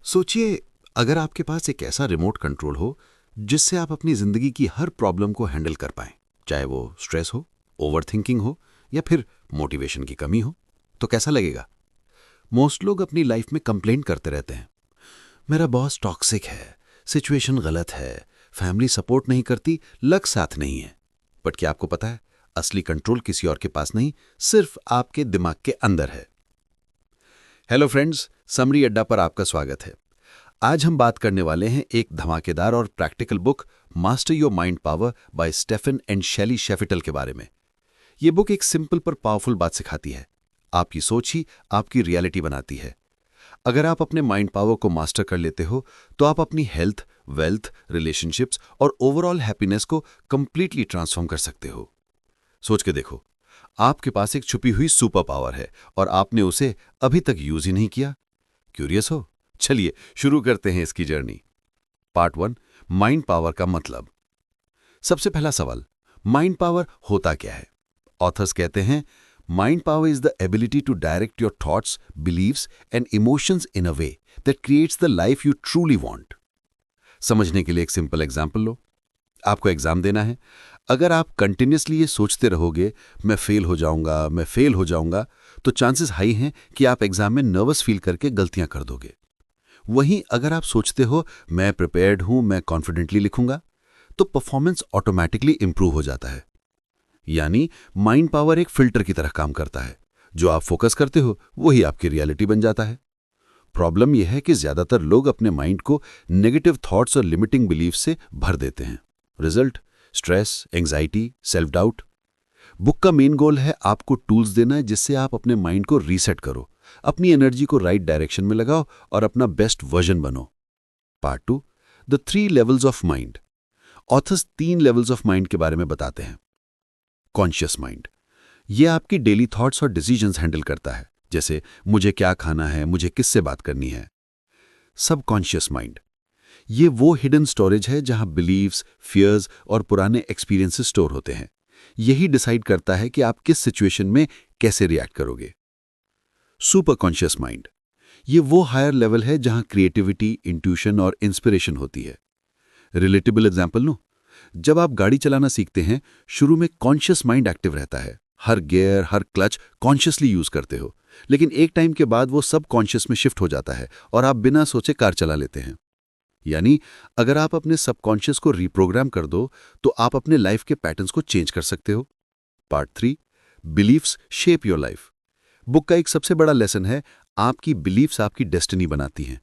सोचिए, अगर आपके पास एक ऐसा रिमोट कंट्रोल हो जिससे आप अपनी जिंदगी की हर प्रॉब्लम को हैंडल कर पाएं, चाहे वो स्ट्रेस हो, ओवरथिंकिंग हो या फिर मोटिवेशन की कमी हो, तो कैसा लगेगा? मोस्ट लोग अपनी लाइफ में कंप्लेंट करते रहते हैं। मेरा बॉस टॉक्सिक है, सिचुएशन गलत है, फैमिली सपोर्ट नहीं करती, लक साथ नहीं है। बट क्या आपको पता है, असली कंट्रोल किसी और के पास नहीं, सिर्फ आपके दिमाग के अंदर है। हेलो फ्रेंड्स, समरी अड्डा पर आपका स्वागत है। आज हम बात करने वाले हैं एक धमाकेदार और practical book master your mind power by Stephen and Shelly Shefital के बारे में। ये बुक एक सिंपल पर पावरफुल बात सिखाती है। आपकी सोच ही आपकी रियलिटी बनाती है। अगर आप अपने माइंड पावर को मास्टर कर लेते हो तो आप अपनी हेल्थ, वेल्थ, रिलेशनशिप्स और ओवरऑल हैप्पीनेस को कंप्लीटली ट्रांसफॉर्म कर सकते हो। सोच के देखो, आपके पास एक छुपी हुई सुपर पावर है और आपने उसे अभी तक यूज ही नहीं किया। क्यूरियस हो? चलिए शुरू करते हैं इसकी जर्नी। पार्ट 1, माइंड पावर का मतलब। सबसे पहला सवाल, माइंड पावर होता क्या है? ऑथर्स कहते हैं, mind power is the ability to direct your thoughts, beliefs and emotions in a way that creates the life you truly want. समझने के लिए एक सिंपल एग्जांपल लो। आपको एग्जाम देना है। अगर आप कंटिन्यूसली ये सोचते रहोगे, मैं फेल हो जाऊंगा, तो चांसेस हाई हैं कि आप एग्जाम में नर्वस फील करके गलतियां कर दोगे। वहीं अगर आप सोचते हो, मैं प्रिपेयर्ड हूं, मैं कॉन्फिडेंटली लिखूंगा, तो परफॉर्मेंस ऑटोमेटिकली इंप्रूव हो जाता है। यानी माइंड पावर एक फिल्टर की तरह काम करता है। जो आप फोकस करते हो वही आपकी रियलिटी बन जाता है। प्रॉब्लम यह है कि ज्यादातर लोग अपने माइंड को नेगेटिव थॉट्स और लिमिटिंग बिलीफ से भर देते हैं। Result, stress, anxiety, self doubt. Book का मेन गोल है आपको टूल्स देना जिससे आप अपने माइंड को रीसेट करो, अपनी एनर्जी को राइट डायरेक्शन में लगाओ और अपना बेस्ट वर्जन बनो। Part 2, the 3 levels of mind. Authors 3 levels of mind के बारे में बताते हैं। कॉन्शियस माइंड, ये आपकी डेली थॉट्स और डिसीजंस हैंडल करता है, जैसे मुझे क्या खाना है, मुझे किससे बात करनी है। सबकॉन्शियस माइंड, ये वो हिडन स्टोरेज है जहां बिलीव्स, फियर्स और पुराने एक्सपीरियंसेस स्टोर होते हैं। यही डिसाइड करता है कि आप किस सिचुएशन में कैसे रिएक्ट करोगे। सुपर कॉन्शियस माइंड, ये वो हायर लेवल है जहां क्रिएटिविटी, इंट्यूशन और इंस्पिरेशन होती है। रिलेटेबल एग्जांपल लो, जब आप गाड़ी चलाना सीखते हैं, शुरू में कॉन्शियस माइंड एक्टिव रहता है। हर गियर, हर क्लच कॉन्शियसली यूज करते हो, लेकिन एक टाइम के बाद वो सब कॉन्शियस में शिफ्ट हो जाता है और आप बिना सोचे कार चला लेते हैं। यानी अगर आप अपने सबकॉन्शियस को रिप्रोग्राम कर दो तो आप अपने लाइफ के पैटर्न्स को चेंज कर सकते हो। Part 3, beliefs shape your life. Book का एक सबसे बड़ा लेसन है, आपकी बिलीफ्स आपकी डेस्टिनी बनाती हैं।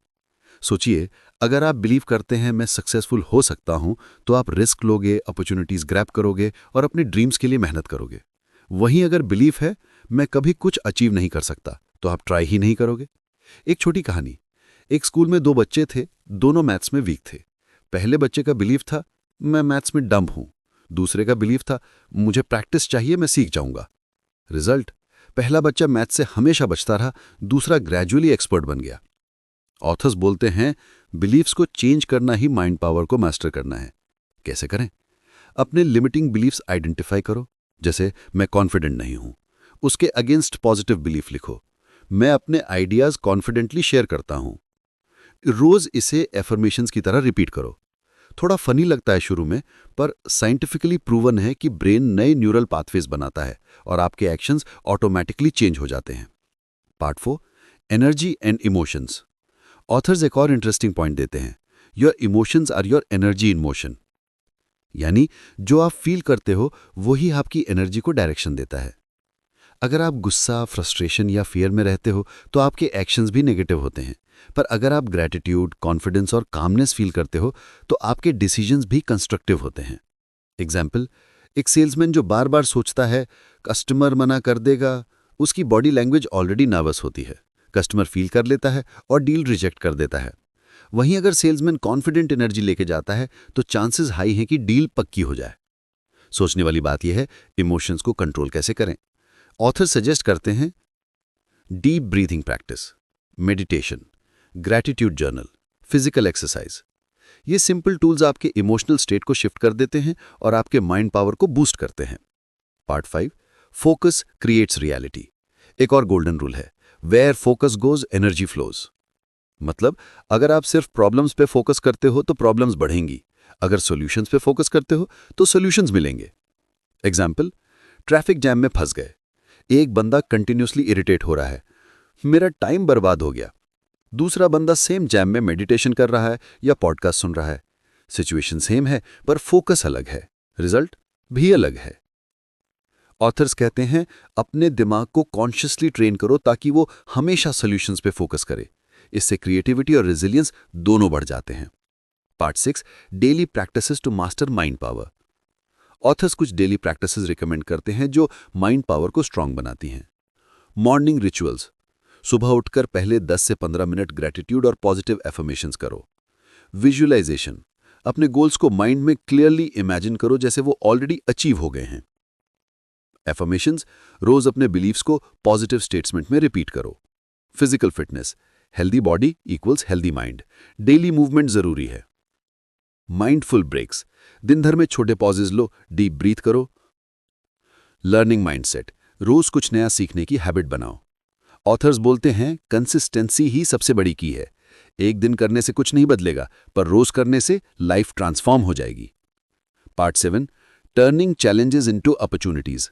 सोचिए, अगर आप बिलीव करते हैं मैं सक्सेसफुल हो सकता हूं, तो आप रिस्क लोगे, अपॉर्चुनिटीज ग्रैब करोगे और अपने ड्रीम्स के लिए मेहनत करोगे। वहीं अगर बिलीफ है मैं कभी कुछ अचीव नहीं कर सकता, तो आप ट्राई ही नहीं करोगे। एक छोटी कहानी। एक स्कूल में 2 बच्चे थे, दोनों मैथ्स में वीक थे। पहले बच्चे का बिलीफ था मैं मैथ्स में डम्ब हूं। दूसरे का बिलीफ था मुझे प्रैक्टिस चाहिए, मैं सीख जाऊंगा। रिजल्ट, पहला बच्चा मैथ्स से हमेशा बचता रहा, दूसरा ग्रेजुअली एक्सपर्ट बन गया। ऑथर्स बोलते हैं बिलीफ्स को चेंज करना ही माइंड पावर को मास्टर करना है। कैसे करें? अपने लिमिटिंग बिलीफ्स आइडेंटिफाई करो, जैसे मैं कॉन्फिडेंट नहीं हूं। उसके अगेंस्ट पॉजिटिव बिलीफ लिखो, मैं अपने आइडियाज कॉन्फिडेंटली शेयर करता हूं। रोज इसे एफर्मेशंस की तरह रिपीट करो। थोड़ा फनी लगता है शुरू में, पर साइंटिफिकली प्रूवन है कि ब्रेन नए न्यूरल पाथवेज बनाता है और आपके एक्शंस ऑटोमेटिकली चेंज हो जाते हैं। Part 4, energy and emotions. Authors एक और इंटरेस्टिंग पॉइंट देते हैं, your emotions are your energy in motion. यानी जो आप फील करते हो वही आपकी एनर्जी को डायरेक्शन देता है। अगर आप गुस्सा, फ्रस्ट्रेशन या फियर में रहते हो तो आपके एक्शंस भी नेगेटिव होते हैं। पर अगर आप ग्रैटिट्यूड, कॉन्फिडेंस और कामनेस फील करते हो तो आपके डिसीजंस भी कंस्ट्रक्टिव होते हैं। एग्जाम्पल, एक सेल्समैन जो बार बार सोचता है कस्टमर मना कर देगा, उसकी बॉडी लैंग्वेज ऑलरेडी नर्वस होती है। कस्टमर फील कर लेता है और डील रिजेक्ट कर देता है। वहीं अगर सेल्समैन कॉन्फिडेंट एनर्जी लेके जाता है तो चांसेस हाई हैं कि डील पक्की हो जाए। सोचने वाली बात यह है, इमोशंस को कंट्रोल कैसे करें? ऑथर सजेस्ट करते हैं deep breathing practice, meditation, gratitude journal, physical exercise. ये सिंपल टूल्स आपके इमोशनल स्टेट को शिफ्ट कर देते हैं और आपके माइंड पावर को बूस्ट करते हैं। Part 5, focus creates reality. एक और गोल्डन रूल है, where focus goes energy flows. मतलब अगर आप सिर्फ प्रॉब्लम्स पे फोकस करते हो तो प्रॉब्लम्स बढ़ेंगी, अगर सॉल्यूशंस पे फोकस करते हो तो सॉल्यूशंस मिलेंगे। एग्जाम्पल, ट्रैफिक जैम में फंस गए। एक बंदा कंटिन्यूसली इरिटेट हो रहा है, मेरा टाइम बर्बाद हो गया। दूसरा बंदा सेम जैम में मेडिटेशन कर रहा है या पॉडकास्ट सुन रहा है। सिचुएशन सेम है पर फोकस अलग है, रिजल्ट भी अलग है। ऑथर्स कहते हैं अपने दिमाग को कॉन्शियसली ट्रेन करो ताकि वो हमेशा सॉल्यूशंस पे फोकस करे। इससे क्रिएटिविटी और रेजिलियंस दोनों बढ़ जाते हैं। Part 6, daily practices to master mind power. Authors कुछ डेली प्रैक्टिसेस रिकमेंड करते हैं जो माइंड पावर को स्ट्रांग बनाती हैं। मॉर्निंग रिचुअल्स, सुबह उठकर पहले 10 से 15 मिनट ग्रेटिट्यूड और पॉजिटिव एफर्मेशंस करो। विजुअलाइजेशन, अपने गोल्स को माइंड में क्लियरली इमेजिन करो जैसे वो ऑलरेडी अचीव हो गए हैं। एफर्मेशंस, रोज अपने बिलीव्स को पॉजिटिव स्टेटमेंट में रिपीट करो। Physical fitness, healthy body equals healthy mind, daily movement जरूरी है। माइंडफुल ब्रेक्स, दिन भर में छोटे पॉजेज लो, डीप ब्रीथ करो। लर्निंग माइंडसेट, रोज कुछ नया सीखने की हैबिट बनाओ। ऑथर्स बोलते हैं कंसिस्टेंसी ही सबसे बड़ी की है। एक दिन करने से कुछ नहीं बदलेगा, पर रोज करने से लाइफ ट्रांसफॉर्म हो जाएगी। Part 7, turning challenges into opportunities.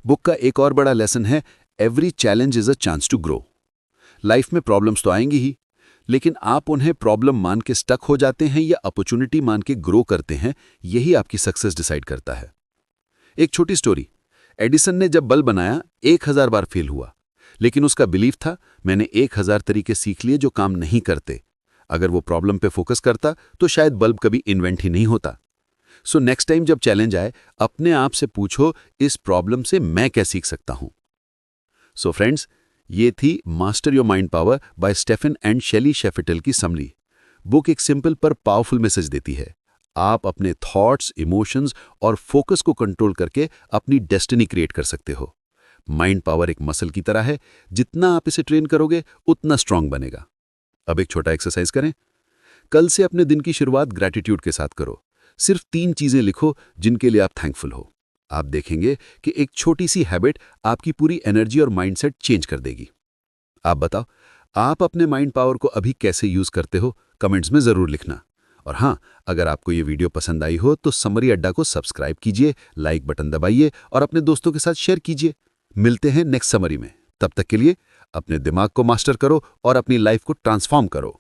Book का एक और बड़ा लेसन है, every challenge is a chance to grow. Life में प्रॉब्लम्स तो आएंगी ही, लेकिन आप उन्हें प्रॉब्लम मान के स्टक हो जाते हैं या अपॉर्चुनिटी मान के ग्रो करते हैं, यही आपकी सक्सेस डिसाइड करता है। एक छोटी स्टोरी, एडिसन ने जब बल्ब बनाया 1000 बार फेल हुआ, लेकिन उसका बिलीफ था मैंने 1000 तरीके सीख लिए जो काम नहीं करते। अगर वो प्रॉब्लम पे फोकस करता तो शायद बल्ब कभी इन्वेंट ही नहीं होता। सो नेक्स्ट टाइम जब चैलेंज आए, अपने आप से पूछो इस प्रॉब्लम से मैं क्या सीख सकता हूं। सो फ्रेंड्स, ये थी master your mind power by Stephen and Shelley शेफिटल की समरी। बुक एक सिंपल पर पावरफुल मैसेज देती है। आप अपने थॉट्स, इमोशंस और फोकस को कंट्रोल करके अपनी डेस्टिनी क्रिएट कर सकते हो। माइंड पावर एक मसल की तरह है, जितना आप इसे ट्रेन करोगे उतना स्ट्रांग बनेगा। अब एक छोटा एक्सरसाइज करें। कल से अपने दिन की शुरुआत ग्रैटिट्यूड के साथ करो। सिर्फ 3 चीजें लिखो जिनके लिए आप थैंकफुल हो। आप देखेंगे कि एक छोटी सी हैबिट आपकी पूरी एनर्जी और माइंडसेट चेंज कर देगी। आप बताओ, आप अपने माइंड पावर को अभी कैसे यूज करते हो? कमेंट्स में जरूर लिखना। और हाँ, अगर आपको ये वीडियो पसंद आई हो तो समरी अड्डा को सब्सक्राइब कीजिए, लाइक बटन दबाइए और अपने दोस्तों के साथ शेयर कीजिए। मिलते हैं नेक्स्ट समरी में। तब तक के लिए अपने दिमाग को मास्टर करो और अपनी लाइफ को ट्रांसफॉर्म करो।